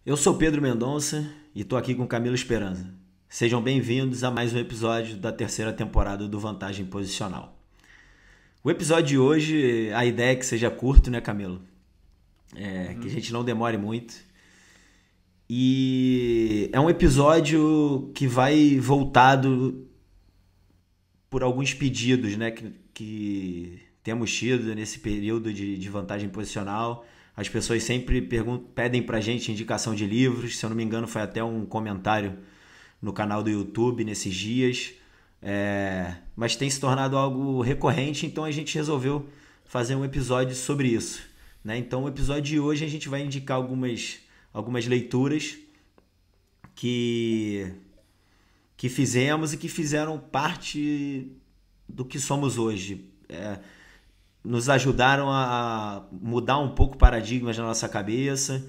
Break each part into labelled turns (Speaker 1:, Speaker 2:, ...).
Speaker 1: Eu sou Pedro Mendonça e estou aqui com Camilo Esperança. Sejam bem-vindos a mais um episódio da terceira temporada do Vantagem Posicional. O episódio de hoje, a ideia é que seja curto, né, Camilo? Que a gente não demore muito. E é um episódio que vai voltado por alguns pedidos, né, que temos tido nesse período de vantagem posicional. As pessoas sempre pedem pra gente indicação de livros. Se eu não me engano, foi até um comentário no canal do YouTube nesses dias. Mas tem se tornado algo recorrente, então a gente resolveu fazer um episódio sobre isso, né? Então, o episódio de hoje a gente vai indicar algumas leituras que fizemos e que fizeram parte do que somos hoje. Nos ajudaram a mudar um pouco paradigmas na nossa cabeça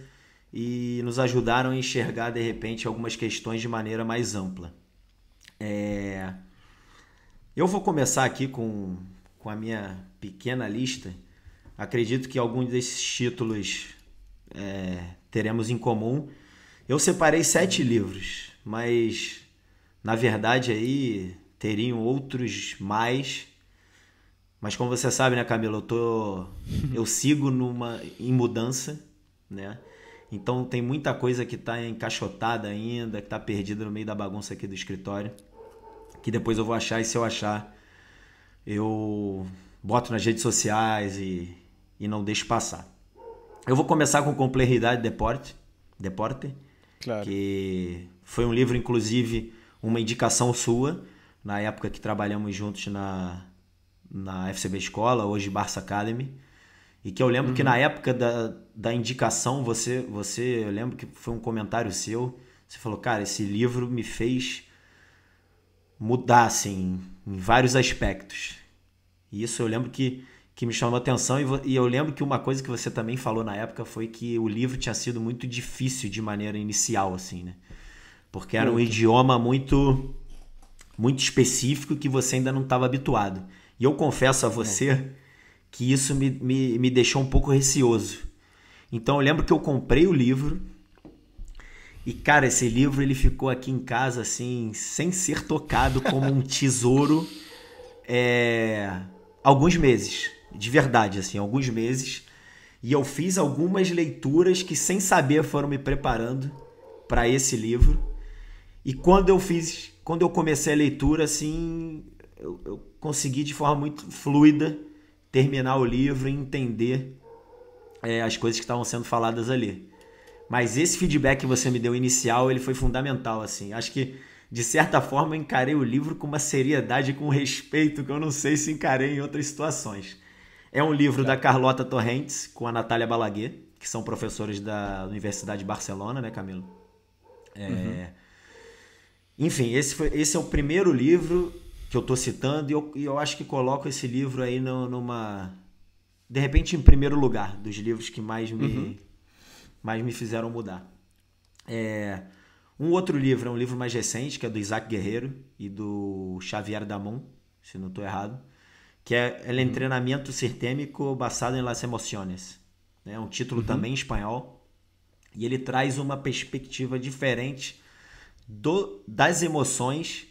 Speaker 1: e nos ajudaram a enxergar, de repente, algumas questões de maneira mais ampla. Eu vou começar aqui com a minha pequena lista. Acredito que alguns desses títulos teremos em comum. Eu separei 7 livros, mas na verdade aí teriam outros mais. Mas como você sabe, né, Camilo, eu sigo em mudança, né? Então tem muita coisa que está encaixotada ainda, que está perdida no meio da bagunça aqui do escritório, que depois eu vou achar, e se eu achar, eu boto nas redes sociais e não deixo passar. Eu vou começar com Complexidade Deporte,
Speaker 2: Claro.
Speaker 1: que foi um livro, inclusive, uma indicação sua, na época que trabalhamos juntos na FCB Escola, hoje Barça Academy, e que eu lembro que na época da indicação, eu lembro que foi um comentário seu, você falou, cara, esse livro me fez mudar, assim, em vários aspectos. E isso eu lembro que me chamou a atenção, e eu lembro que uma coisa que você também falou na época foi que o livro tinha sido muito difícil de maneira inicial, assim, né? Porque era um idioma muito, muito específico que você ainda não estava habituado. E eu confesso a você que isso me deixou um pouco receoso. Então eu lembro que eu comprei o livro e, cara, esse livro ele ficou aqui em casa, assim, sem ser tocado, como um tesouro, alguns meses. De verdade, assim, alguns meses. E eu fiz algumas leituras que, sem saber, foram me preparando para esse livro. E quando eu comecei a leitura, assim, eu consegui de forma muito fluida terminar o livro e entender as coisas que estavam sendo faladas ali. Mas esse feedback que você me deu inicial, ele foi fundamental, assim. Acho que, de certa forma, eu encarei o livro com uma seriedade e com um respeito que eu não sei se encarei em outras situações. É um livro da Carlota Torrentes com a Natália Balaguer, que são professores da Universidade de Barcelona, né, Camilo? Enfim, esse é o primeiro livro que eu estou citando, e eu acho que coloco esse livro aí de repente, em primeiro lugar, dos livros que mais me fizeram mudar. Um outro livro é um livro mais recente, que é do Isaac Guerreiro e do Xavier Damon, se não estou errado, que é El Entrenamiento Sistémico Basado en las Emociones. É um título também em espanhol, e ele traz uma perspectiva diferente das emoções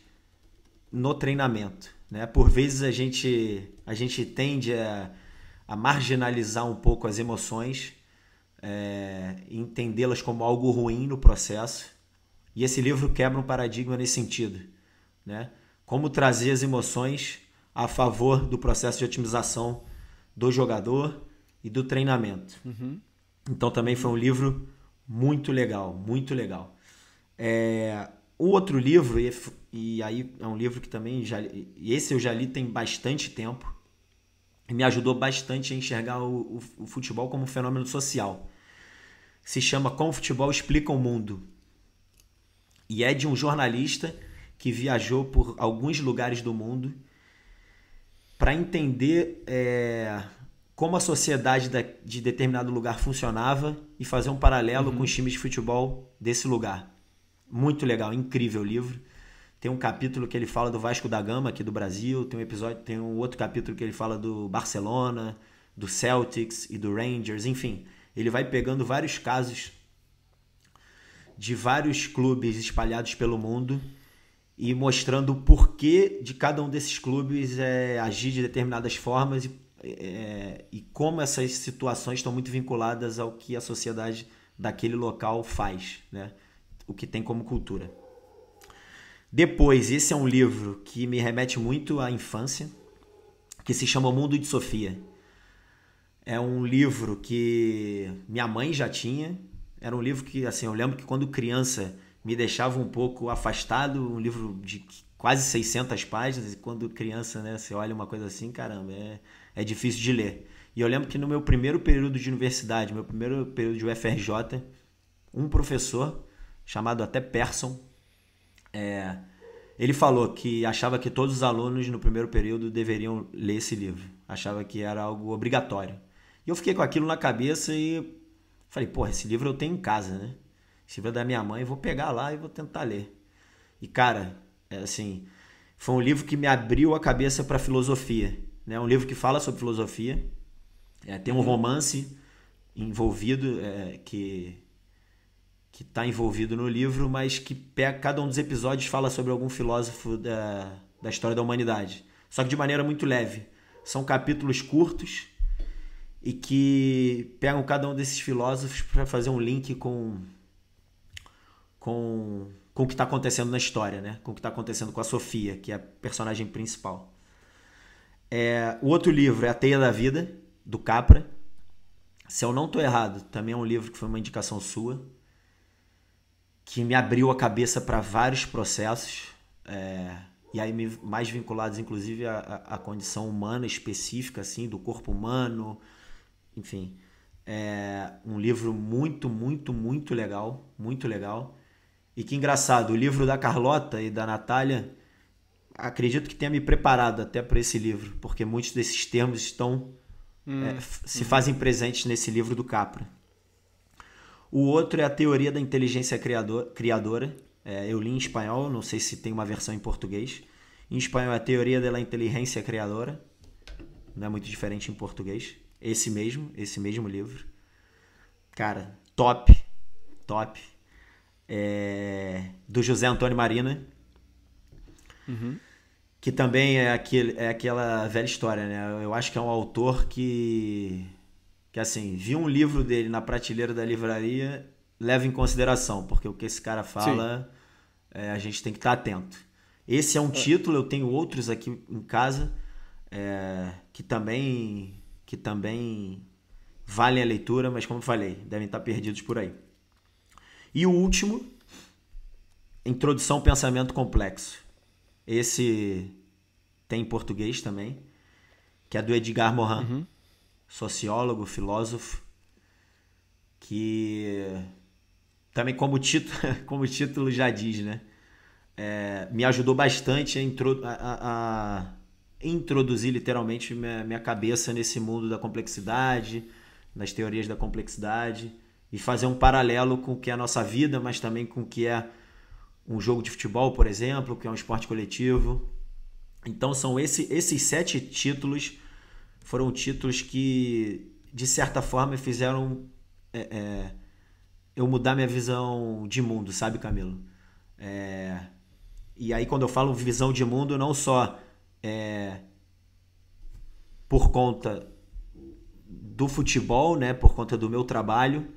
Speaker 1: no treinamento, né? Por vezes a gente tende a marginalizar um pouco as emoções, entendê-las como algo ruim no processo, e esse livro quebra um paradigma nesse sentido, né? Como trazer as emoções a favor do processo de otimização do jogador e do treinamento. Então também foi um livro muito legal, muito legal. O outro livro, e aí é um livro que também esse eu já li tem bastante tempo, e me ajudou bastante a enxergar o futebol como um fenômeno social. Se chama Como o Futebol Explica o Mundo. E é de um jornalista que viajou por alguns lugares do mundo para entender como a sociedade de determinado lugar funcionava e fazer um paralelo com os times de futebol desse lugar. Muito legal, incrível o livro. Tem um capítulo que ele fala do Vasco da Gama aqui do Brasil, tem um outro capítulo que ele fala do Barcelona, do Celtics e do Rangers, enfim. Ele vai pegando vários casos de vários clubes espalhados pelo mundo e mostrando o porquê de cada um desses clubes agir de determinadas formas e como essas situações estão muito vinculadas ao que a sociedade daquele local faz, né? O que tem como cultura. Depois, esse é um livro que me remete muito à infância, que se chama O Mundo de Sofia. É um livro que minha mãe já tinha. Era um livro que, assim, eu lembro que quando criança me deixava um pouco afastado, um livro de quase 600 páginas, e quando criança, né, você olha uma coisa assim, caramba, é difícil de ler. E eu lembro que no meu primeiro período de universidade, meu primeiro período de UFRJ, um professor, chamado até Persson, ele falou que achava que todos os alunos no primeiro período deveriam ler esse livro. Achava que era algo obrigatório. E eu fiquei com aquilo na cabeça e falei, porra, esse livro eu tenho em casa, né? Esse livro é da minha mãe, eu vou pegar lá e vou tentar ler. E, cara, assim, foi um livro que me abriu a cabeça para filosofia, né? Um livro que fala sobre filosofia. Tem um romance envolvido, que está envolvido no livro, mas que pega, cada um dos episódios fala sobre algum filósofo da história da humanidade. Só que de maneira muito leve. São capítulos curtos e que pegam cada um desses filósofos para fazer um link com o que está acontecendo na história, né? Com o que está acontecendo com a Sofia, que é a personagem principal. O outro livro é A Teia da Vida, do Capra. Se eu não estou errado, também é um livro que foi uma indicação sua, que me abriu a cabeça para vários processos, e aí mais vinculados inclusive à condição humana específica, assim, do corpo humano, enfim. É um livro muito, muito, muito legal, muito legal. E que engraçado, o livro da Carlota e da Natália, acredito que tenha me preparado até para esse livro, porque muitos desses termos se fazem presentes nesse livro do Capra. O outro é A Teoria da Inteligência Criadora. Eu li em espanhol, não sei se tem uma versão em português. Em espanhol é A Teoria da Inteligência Criadora. Não é muito diferente em português. Esse mesmo livro. Cara, top. Do José Antônio Marina. Que também é aquela velha história, né? Eu acho que é um autor que assim, vi um livro dele na prateleira da livraria, leva em consideração, porque o que esse cara fala, a gente tem que estar atento. Esse é um título, eu tenho outros aqui em casa, que também valem a leitura, mas como eu falei, devem estar perdidos por aí. E o último, Introdução ao Pensamento Complexo. Esse tem em português também, que é do Edgar Morin. Sociólogo, filósofo, que também como o título já diz, né? Me ajudou bastante a introduzir literalmente minha cabeça nesse mundo da complexidade, nas teorias da complexidade, e fazer um paralelo com o que é a nossa vida, mas também com o que é um jogo de futebol, por exemplo, que é um esporte coletivo. Então são esses 7 títulos. Foram títulos que, de certa forma, fizeram eu mudar minha visão de mundo, sabe, Camilo? E aí, quando eu falo visão de mundo, não só por conta do futebol, né, por conta do meu trabalho,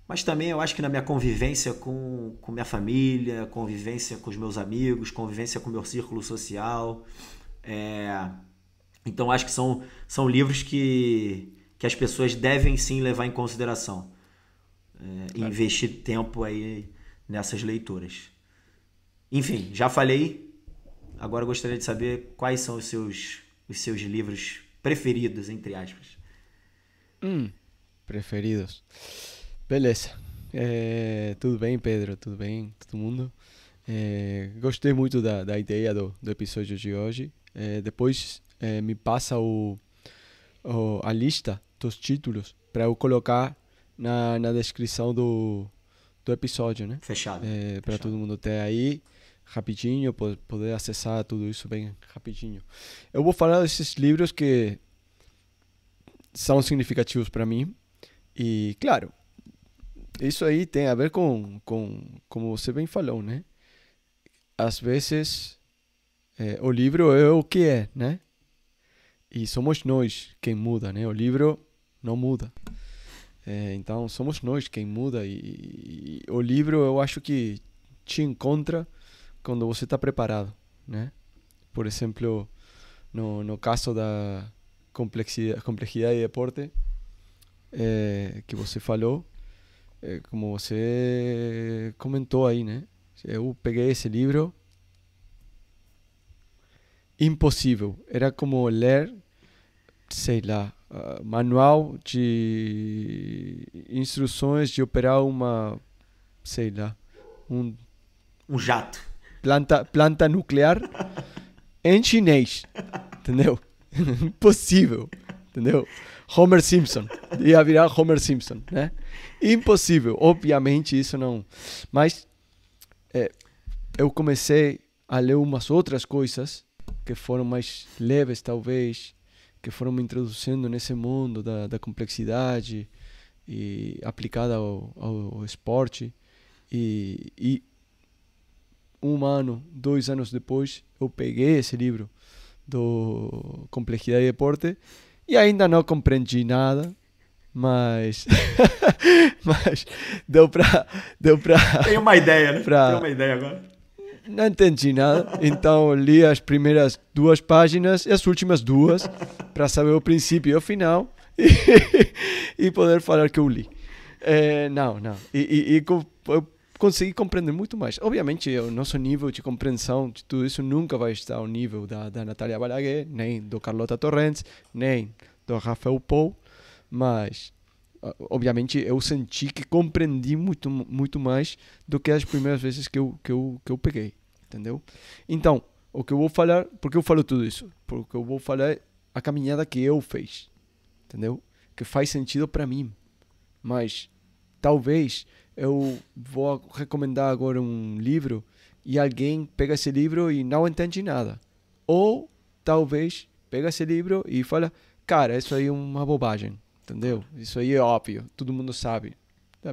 Speaker 1: mas também eu acho que na minha convivência com minha família, convivência com os meus amigos, convivência com o meu círculo social. Então acho que são livros que as pessoas devem sim levar em consideração, e investir tempo aí nessas leituras. Enfim, já falei, agora eu gostaria de saber quais são os seus livros preferidos, entre aspas.
Speaker 2: Preferidos. Beleza. Tudo bem, Pedro? Tudo bem, todo mundo? Gostei muito da ideia do episódio de hoje. Depois me passa a lista dos títulos para eu colocar na descrição do episódio, né?
Speaker 1: Fechado.
Speaker 2: Para todo mundo ter aí rapidinho, poder acessar tudo isso bem rapidinho. Eu vou falar desses livros que são significativos para mim e, claro, isso aí tem a ver como você bem falou, né? Às vezes, o livro é o que é, né? E somos nós quem muda, né? O livro não muda. Então, somos nós quem muda. E o livro, eu acho que te encontra quando você está preparado, né? Por exemplo, no caso da complexidade de deporte, que você falou, como você comentou aí, né? Eu peguei esse livro, impossível. Era como ler, sei lá, manual de instruções de operar uma, sei lá, um
Speaker 1: jato.
Speaker 2: planta nuclear em chinês, entendeu? Impossível, entendeu? Homer Simpson, ia virar Homer Simpson, né? Impossível, obviamente isso não. Mas eu comecei a ler umas outras coisas que foram mais leves, talvez, que foram me introduzindo nesse mundo da complexidade e aplicada ao esporte. E 2 anos depois, eu peguei esse livro do Complexidade e Deporte e ainda não compreendi nada, mas mas deu pra
Speaker 1: Tem uma ideia, né?
Speaker 2: Tem
Speaker 1: uma ideia agora.
Speaker 2: Não entendi nada, então li as primeiras 2 páginas e as últimas 2 para saber o princípio e o final e poder falar que eu li. Não. Eu consegui compreender muito mais. Obviamente, o nosso nível de compreensão de tudo isso nunca vai estar ao nível da Natália Balaguer, nem do Carlota Torrents, nem do Rafael Pou, mas obviamente eu senti que compreendi muito mais do que as primeiras vezes que eu peguei, entendeu? Então, o que eu vou falar, porque eu falo tudo isso? Porque eu vou falar a caminhada que eu fiz, entendeu? Que faz sentido para mim, mas talvez eu vou recomendar agora um livro e alguém pega esse livro e não entende nada, ou talvez pega esse livro e fala, cara, isso aí é uma bobagem. Entendeu? Isso aí é óbvio, todo mundo sabe.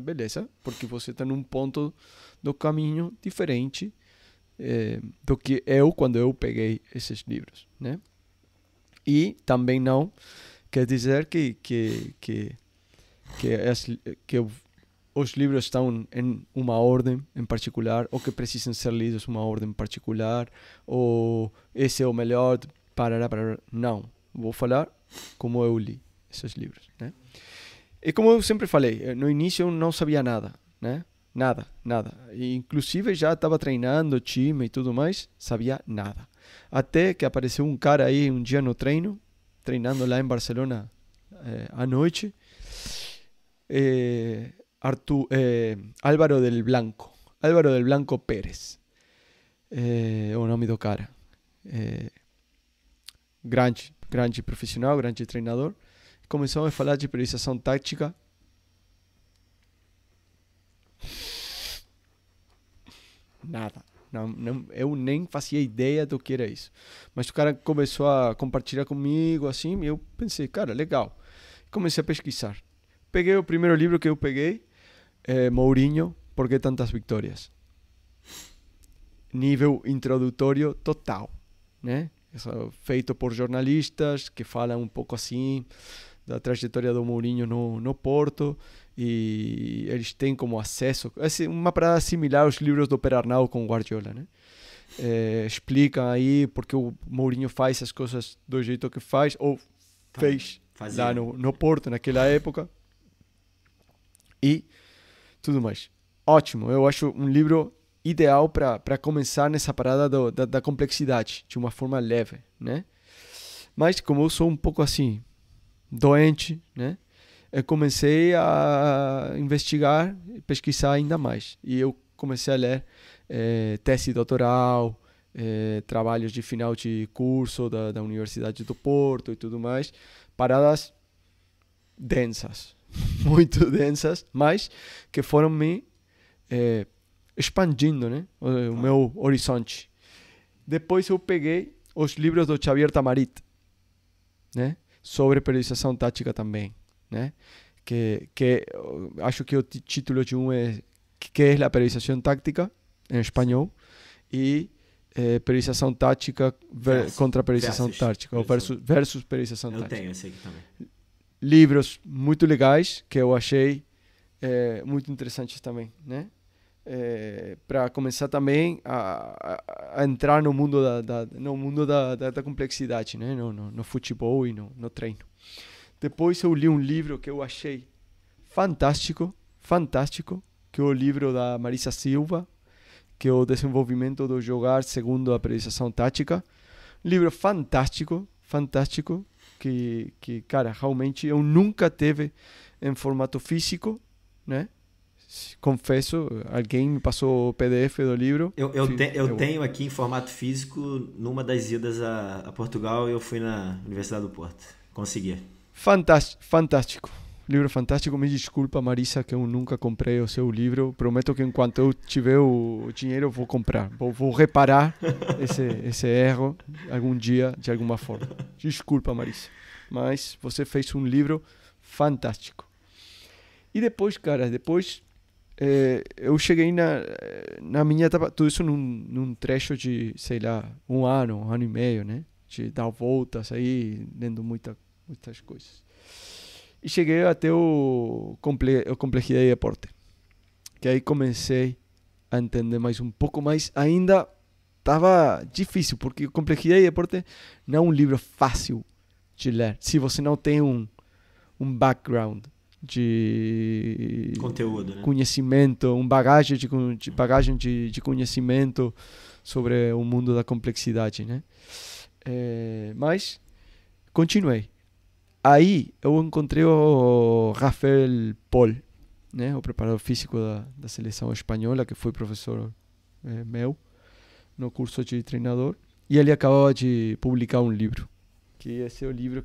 Speaker 2: Beleza, porque você está num ponto do caminho diferente do que eu quando eu peguei esses livros, né? E também não quer dizer que os livros estão em uma ordem em particular ou que precisam ser lidos em uma ordem particular ou esse é o melhor, parará. Não, vou falar como eu li esses livros, né? E como eu sempre falei, no início eu não sabia nada, né? Nada. E, inclusive já estava treinando time e tudo mais, sabia nada. Até que apareceu um cara aí um dia no treino, treinando lá em Barcelona à noite, Álvaro del Blanco Pérez, o nome do cara. Grande profissional, grande treinador. Começamos a falar de priorização tática. Nada. Não, eu nem fazia ideia do que era isso. Mas o cara começou a compartilhar comigo, assim, e eu pensei, cara, legal. Comecei a pesquisar. Peguei o primeiro livro que eu peguei, Mourinho, Por que tantas vitórias? Nível introdutório total, né? Feito por jornalistas que falam um pouco assim da trajetória do Mourinho no Porto, e eles têm como acesso, uma parada similar aos livros do Per Arnau com Guardiola, né? Explicam aí porque o Mourinho faz as coisas do jeito que faz, ou fez lá no Porto naquela época, e tudo mais. Ótimo, eu acho um livro ideal para começar nessa parada da complexidade, de uma forma leve, né? Mas como eu sou um pouco assim, doente, né? Eu comecei a investigar, pesquisar ainda mais. E eu comecei a ler tese doutoral, trabalhos de final de curso da Universidade do Porto e tudo mais. Paradas densas, muito densas, mas que foram me expandindo, né? O meu horizonte. Depois eu peguei os livros do Xavier Tamarit, né? Sobre periodização tática também, né? acho que o título de um é que é a periodização tática, em espanhol, e periodização tática contra periodização tática, ou versus periodização tática.
Speaker 1: Eu tenho esse aqui também.
Speaker 2: Livros muito legais, que eu achei muito interessantes também, né? Para começar também a entrar no mundo da complexidade, né? No futebol e no treino. Depois eu li um livro que eu achei fantástico, que é o livro da Marisa Silva, que é o desenvolvimento do jogar segundo a periodização tática. Livro fantástico, que cara, realmente eu nunca teve em formato físico, né? Confesso, alguém me passou o PDF do livro.
Speaker 1: Eu tenho aqui em formato físico. Numa das idas a Portugal, eu fui na Universidade do Porto. Consegui.
Speaker 2: Fantástico. Livro fantástico. Me desculpa, Marisa, que eu nunca comprei o seu livro. Prometo que enquanto eu tiver o dinheiro, eu vou comprar. Vou reparar esse erro algum dia, de alguma forma. Desculpa, Marisa. Mas você fez um livro fantástico. E depois, cara, eu cheguei na minha etapa, tudo isso num trecho de, sei lá, um ano e meio, né? De dar voltas aí, lendo muitas coisas. E cheguei até o Complexidade e Deporte, que aí comecei a entender mais um pouco mais. Ainda estava difícil, porque o Complexidade e Deporte não é um livro fácil de ler, se você não tem um background de
Speaker 1: conteúdo, né?
Speaker 2: Conhecimento, bagagem de conhecimento sobre o mundo da complexidade, né? Mas continuei. Aí eu encontrei o Rafael Pol, né? O preparador físico da seleção espanhola, que foi professor meu no curso de treinador, e ele acabava de publicar um livro, que esse é o livro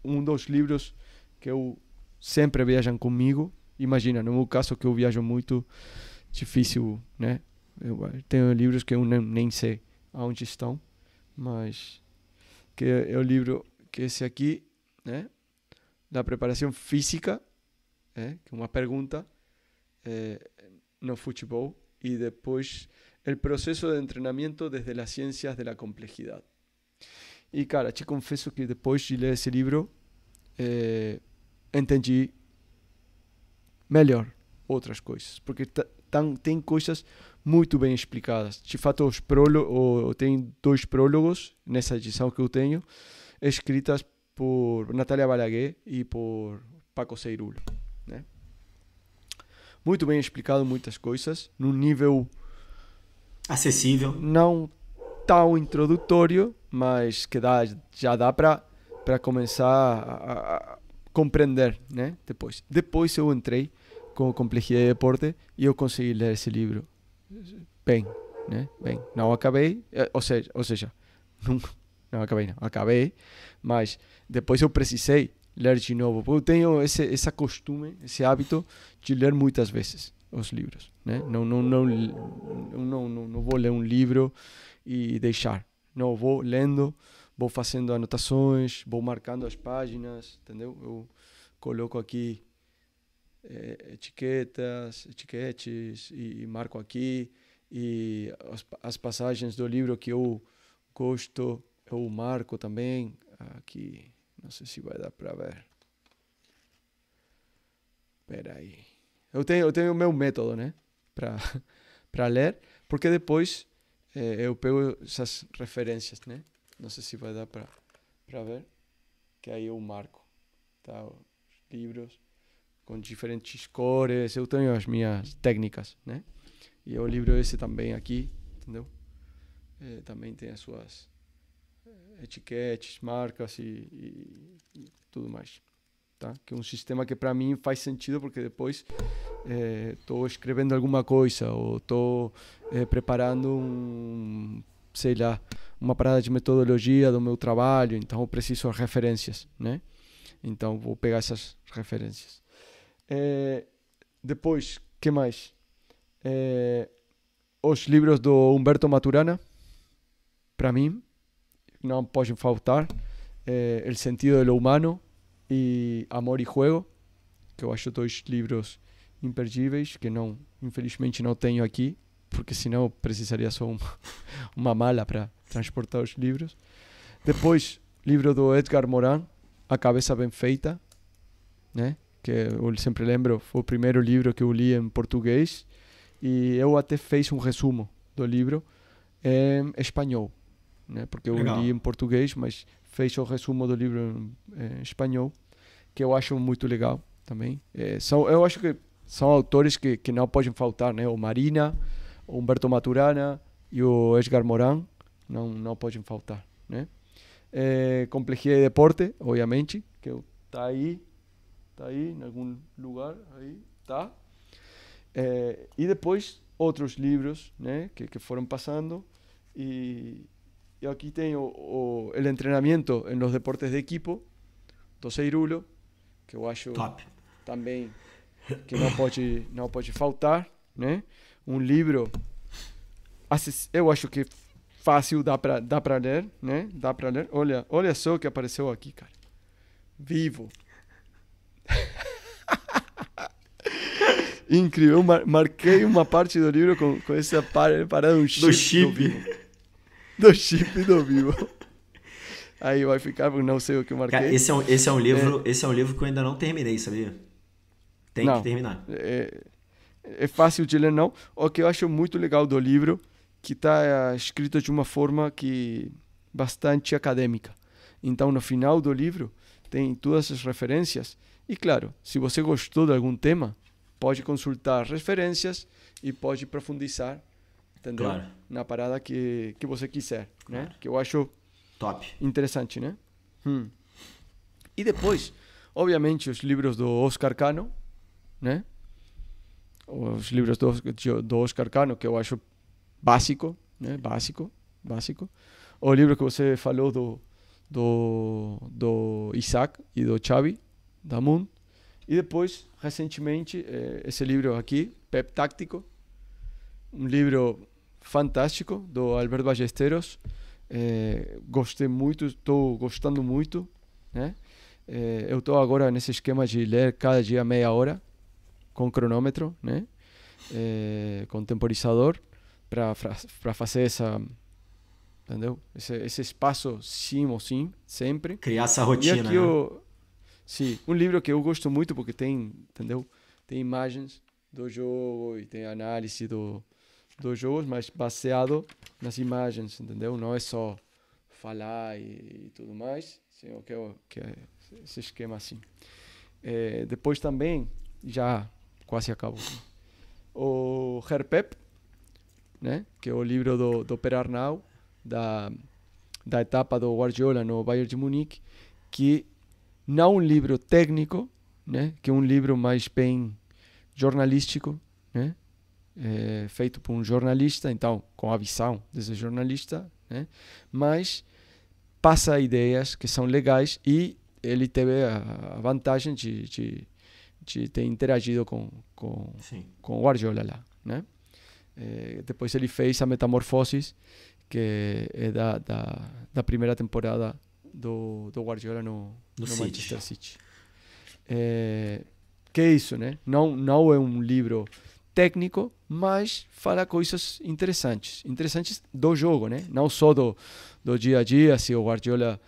Speaker 2: um dos livros que eu sempre viajam comigo. Imagina, no meu caso, que eu viajo muito, difícil, né? Eu tenho livros que eu nem sei aonde estão, mas que é o livro que esse aqui, né? Da preparação física, que é uma pergunta no futebol, e depois o processo de treinamento desde as ciências da complexidade. E, cara, te confesso que depois de ler esse livro, entendi melhor outras coisas, porque tem coisas muito bem explicadas. De fato, tem 2 prólogos nessa edição que eu tenho, escritas por Natália Balaguer e por Paco Ceirulo, né? Muito bem explicado muitas coisas, num nível
Speaker 1: acessível,
Speaker 2: não tão introdutório, mas que já dá para começar a compreender, né? Depois eu entrei com Complexidade e Deporte e eu consegui ler esse livro bem, né? Bem, não acabei, ou seja, não acabei, mas depois eu precisei ler de novo, porque eu tenho esse costume, esse hábito de ler muitas vezes os livros, né? Não vou ler um livro e deixar, não, vou lendo, vou fazendo anotações, vou marcando as páginas, entendeu? Eu coloco aqui etiquetes e marco aqui, e as passagens do livro que eu gosto eu marco também aqui. Não sei se vai dar para ver. Espera aí. Eu tenho o meu método, né? Para ler, porque depois eu pego essas referências, né? Não sei se vai dar para ver, que aí eu marco, tá? Os livros com diferentes cores, eu tenho as minhas técnicas, né? E o livro esse também aqui, entendeu? Também tem as suas etiquetes, marcas e tudo mais, tá? Que é um sistema que para mim faz sentido, porque depois estou escrevendo alguma coisa ou estou preparando sei lá, uma parada de metodologia do meu trabalho, então eu preciso de referências, né? Então vou pegar essas referências. Depois, que mais? Os livros do Humberto Maturana, para mim, não podem faltar. El sentido de lo humano e Amor y Juego, que eu acho 2 livros imperdíveis, que não, infelizmente não tenho aqui, porque senão precisaria só uma mala para transportar os livros. Depois, livro do Edgar Morin, A Cabeça Bem Feita, né? Que eu sempre lembro, foi o primeiro livro que eu li em português, e eu até fiz um resumo do livro em espanhol, né? Porque eu li em português, mas fiz o resumo do livro em espanhol, que eu acho muito legal também. Eu acho que são autores que não podem faltar, né? O Marina, o Humberto Maturana e o Edgar Morin não podem faltar, né? Complexidade e Deporte, obviamente, que está aí em algum lugar, aí tá. E depois outros livros, né, que foram passando, e aqui tem o Entrenamiento em los Deportes de Equipo, do Cerulo, que eu acho top também, que não pode faltar, né? Um livro, eu acho que fácil, dá para ler, né? Dá para ler. Olha só o que apareceu aqui, cara. Vivo. Incrível. Eu marquei uma parte do livro com essa parada do chip. Do chip do Vivo. Aí vai ficar, porque não sei o que eu marquei.
Speaker 1: Cara, esse é um livro que eu ainda não terminei, sabia? Tem que terminar.
Speaker 2: É fácil de ler, não. O que eu acho muito legal do livro, que está escrito de uma forma que bastante acadêmica. Então, no final do livro, tem todas as referências. E, claro, se você gostou de algum tema, pode consultar referências e pode profundizar, entendeu? Claro. Na parada que você quiser, né? Claro. Que eu acho
Speaker 1: top,
Speaker 2: interessante, né? E depois, obviamente, os livros do Oscar Cano, né? Os livros do Oscar Cano, que eu acho básico, né? Básico. O livro que você falou do Isaac e do Xavi Damun. E depois, recentemente, esse livro aqui, Pep Táctico, um livro fantástico do Alberto Ballesteros. Gostei muito, estou gostando muito, né? Eu estou agora nesse esquema de ler cada dia meia hora, com cronômetro, né? Com temporizador, para fazer essa, entendeu? Esse espaço sim, sempre.
Speaker 1: Criar essa rotina,
Speaker 2: e aqui, né? Sim, um livro que eu gosto muito porque tem, entendeu? Tem imagens do jogo e tem análise dos jogos, mas baseado nas imagens, entendeu? Não é só falar e tudo mais, sim, que é esse esquema assim. Depois também, já quase acabo, o Herpep, né? Que é o livro do Per Arnau, da etapa do Guardiola no Bayern de Munique, que não um livro técnico, né? Que é um livro mais bem jornalístico, né? Feito por um jornalista, então com a visão desse jornalista, né? Mas passa ideias que são legais, e ele teve a vantagem de ter interagido com o Guardiola lá, né? Depois ele fez a Metamorfoses, que é da primeira temporada do Guardiola no Manchester City. Que é isso, né? Não é um livro técnico, mas fala coisas interessantes do jogo, né? Não só do dia a dia, se o Guardiola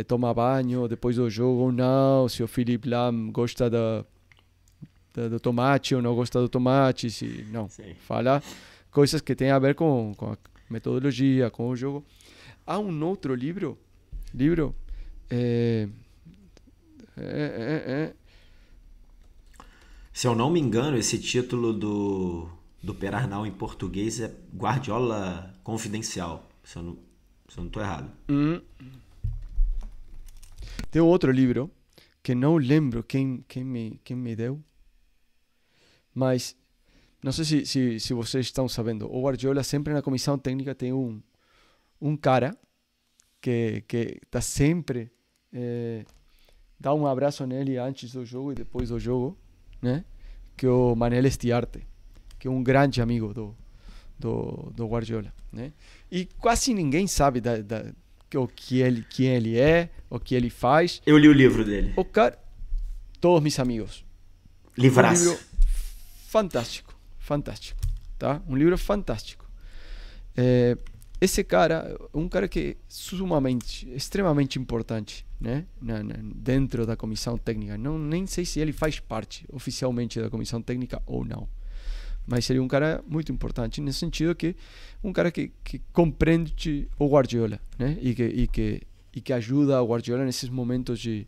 Speaker 2: toma banho depois do jogo ou não, se o Philipp Lahm gosta do tomate ou não gosta do tomate, não. Sim. Fala coisas que têm a ver com a metodologia, com o jogo. Há um outro livro
Speaker 1: se eu não me engano, esse título do Per Arnau em português é Guardiola Confidencial, se eu não estou errado.
Speaker 2: Tem outro livro que não lembro quem me deu, mas não sei se vocês estão sabendo. O Guardiola sempre na comissão técnica tem um cara que está sempre dá um abraço nele antes do jogo e depois do jogo, né? Que é o Manel Estiarte, que é um grande amigo do Guardiola, né? E quase ninguém sabe quem ele é, o que ele faz.
Speaker 1: Eu li o livro dele.
Speaker 2: O cara, todos meus amigos,
Speaker 1: Livraço.
Speaker 2: Um livro fantástico, fantástico, tá? Um livro fantástico. Esse cara, um cara que é extremamente importante, né? Dentro da comissão técnica. Não, nem sei se ele faz parte oficialmente da comissão técnica ou não. Mas seria um cara muito importante nesse sentido que um cara que compreende o Guardiola, né? E que ajuda o Guardiola nesses momentos de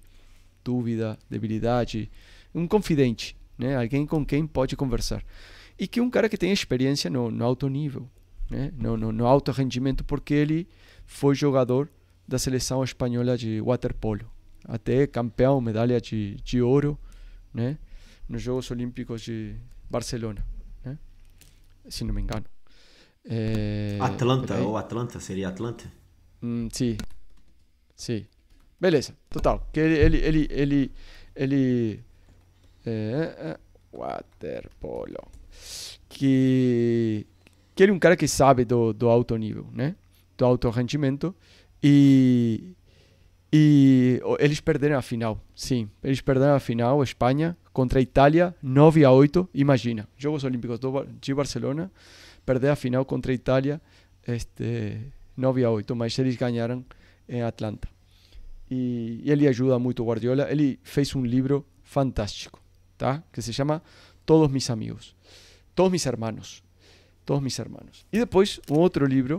Speaker 2: dúvida, debilidade, um confidente, né? Alguém com quem pode conversar. E que um cara que tem experiência no alto nível, né? No alto rendimento, porque ele foi jogador da seleção espanhola de waterpolo, até campeão, medalha de ouro, né? Nos Jogos Olímpicos de Barcelona, né? Se não me engano.
Speaker 1: Atlanta, ou Atlanta, seria Atlanta?
Speaker 2: Sim. Sim. Beleza, total. Que ele waterpolo. Que ele é um cara que sabe do alto nível, né? Do alto rendimento. E eles perderam a final. Sim, eles perderam a final, Espanha, contra a Itália, 9-8. Imagina, Jogos Olímpicos de Barcelona, perder a final contra a Itália, 9-8, mas eles ganharam em Atlanta. E ele ajuda muito o Guardiola. Ele fez um livro fantástico, tá? Que se chama Todos Mis Amigos, Todos Mis Hermanos. Todos Mis Hermanos. E depois, um outro livro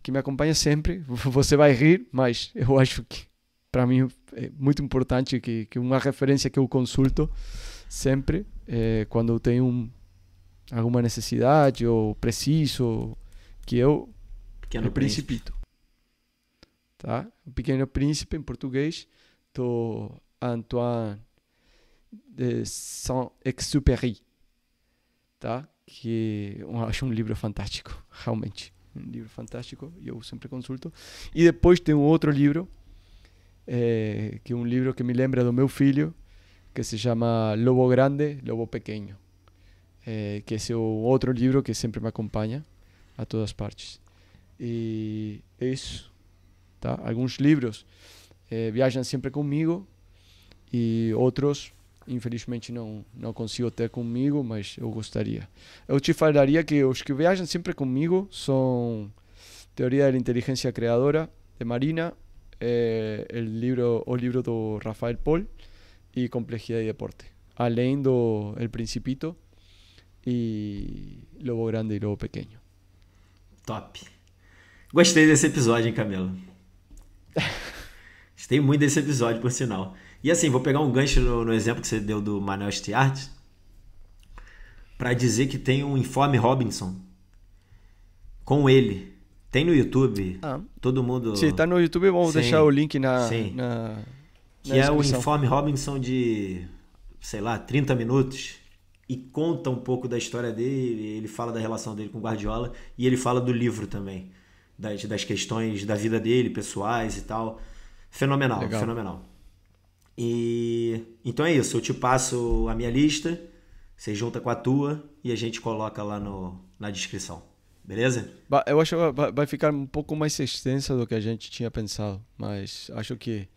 Speaker 2: que me acompanha sempre. Você vai rir, mas eu acho que para mim é muito importante, que uma referência que eu consulto sempre quando eu tenho alguma necessidade ou preciso, que eu
Speaker 1: Pequeno
Speaker 2: o Principito, tá? O Pequeno Príncipe em português do Antoine de Saint-Exupéry, tá? Que eu acho um livro fantástico, realmente um livro fantástico, e eu sempre consulto. E depois tem um outro livro que é um livro que me lembra do meu filho, que se chama Lobo Grande, Lobo Pequeno, que esse é o outro livro que sempre me acompanha a todas partes. E é isso, tá? Alguns livros viajam sempre comigo e outros infelizmente não consigo ter comigo, mas eu gostaria. Eu te falaria que os que viajam sempre comigo são Teoria da Inteligência Criadora, de Marina, o livro do Rafael Paul e Complexidade e Deporte. Além do El Principito e Lobo Grande e Lobo Pequeno.
Speaker 1: Top. Gostei desse episódio, hein, Camilo? Gostei muito desse episódio, por sinal. E assim, vou pegar um gancho no exemplo que você deu do Manuel Stiart para dizer que tem um Informe Robinson com ele. Tem no YouTube. Todo mundo...
Speaker 2: Sim, tá no YouTube. Vamos deixar o link na
Speaker 1: que é o Informe Robinson de, sei lá, 30 minutos. E conta um pouco da história dele. Ele fala da relação dele com o Guardiola. E ele fala do livro também. Das questões da vida dele, pessoais e tal. Fenomenal, legal. Fenomenal. E então é isso, eu te passo a minha lista, você junta com a tua e a gente coloca lá na descrição, beleza?
Speaker 2: Eu acho que vai ficar um pouco mais extensa do que a gente tinha pensado, mas acho que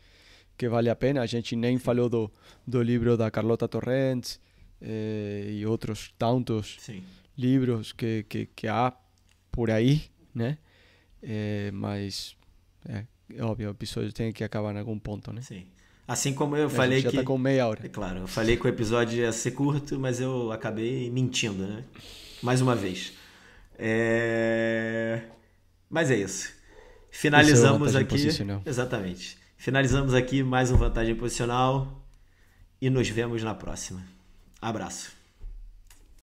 Speaker 2: vale a pena. A gente nem falou do livro da Carlota Torrents e outros tantos livros que há por aí, né? Mas é óbvio, o episódio tem que acabar em algum ponto, né?
Speaker 1: Sim. Assim como eu falei que...
Speaker 2: já tá com meia hora.
Speaker 1: É claro, eu falei que o episódio ia ser curto, mas eu acabei mentindo, né? Mais uma vez. Mas é isso. Finalizamos aqui... Posicional. Exatamente. Finalizamos aqui mais um Vantagem Posicional e nos vemos na próxima. Abraço.